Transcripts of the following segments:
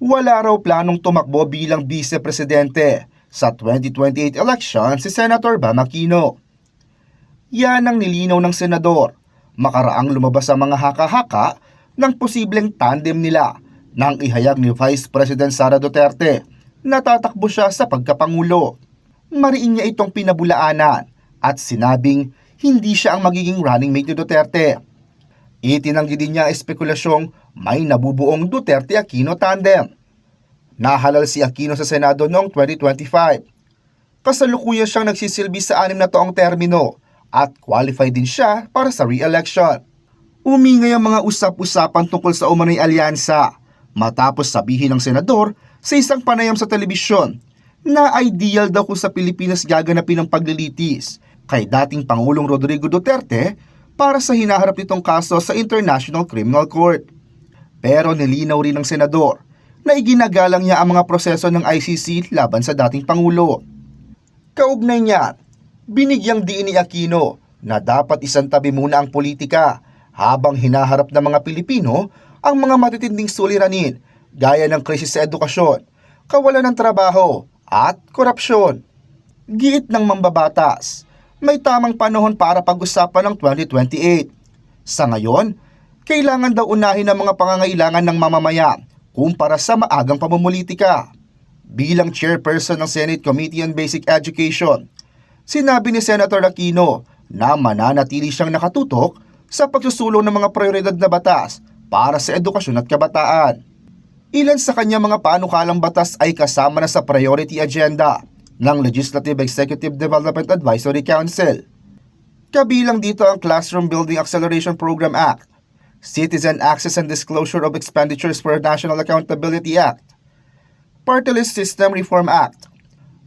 Wala raw planong tumakbo bilang vice-presidente sa 2028 election si Senator Bam Aquino. Yan ang nilinaw ng senador makaraang lumabas sa mga haka-haka ng posibleng tandem nila nang ihayag ni Vice President Sara Duterte na tatakbo siya sa pagkapangulo. Mariin niya itong pinabulaanan at sinabing hindi siya ang magiging running mate ni Duterte. Itinanggi din niya ang espekulasyong may nabubuong Duterte-Aquino tandem. Nahalal si Aquino sa Senado noong 2025. Kasalukuyan siyang nagsisilbi sa 6 na taong termino at qualified din siya para sa re-election. Umingay ang mga usap-usapan tungkol sa umano'y alyansa matapos sabihin ng senador sa isang panayam sa telebisyon na ideal daw kung sa Pilipinas gaganapin ang paglilitis kay dating Pangulong Rodrigo Duterte para sa hinaharap nitong kaso sa International Criminal Court. Pero nilinaw rin ng senador na iginagalang niya ang mga proseso ng ICC laban sa dating Pangulo. Kaugnay niya, binigyang diin ni Aquino na dapat isantabi muna ang politika habang hinaharap ng mga Pilipino ang mga matitinding suliranin gaya ng krisis sa edukasyon, kawalan ng trabaho at korupsyon. Giit ng mambabatas, may tamang panahon para pag-usapan ng 2028. Sa ngayon, kailangan daw unahin ang mga pangangailangan ng mamamayan kumpara sa maagang pamumulitika. Bilang chairperson ng Senate Committee on Basic Education, sinabi ni Senator Aquino na mananatili siyang nakatutok sa pagsusulong ng mga prioridad na batas para sa edukasyon at kabataan. Ilan sa kanyang mga panukalang batas ay kasama na sa priority agenda ng Legislative Executive Development Advisory Council. Kabilang dito ang Classroom Building Acceleration Program Act, Citizen Access and Disclosure of Expenditures for National Accountability Act, Party List System Reform Act,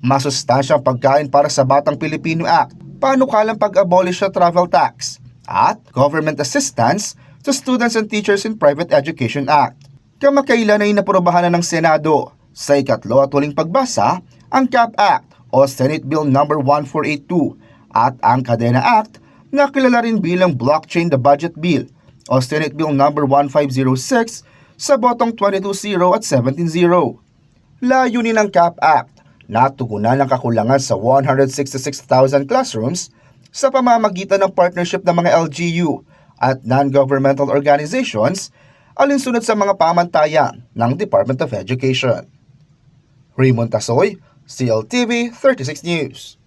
Masustansyang Pagkain para sa Batang Pilipino Act, Panukalang Pag-abolish sa Travel Tax, at Government Assistance to Students and Teachers in Private Education Act. Kamakailan ay naprobahan na ng Senado sa ikatlo at huling pagbasa ang CAP Act o Senate Bill No. 1482 at ang Kadena Act na kilala rin bilang Blockchain the Budget Bill o Senate Bill No. 1506 sa botong 22-0 at 17-0. Layunin ng CAP Act na tugunan ang kakulangan sa 166,000 classrooms sa pamamagitan ng partnership ng mga LGU at non-governmental organizations alinsunod sa mga pamantayan ng Department of Education. Raymond Tasoy, CLTV 36 News.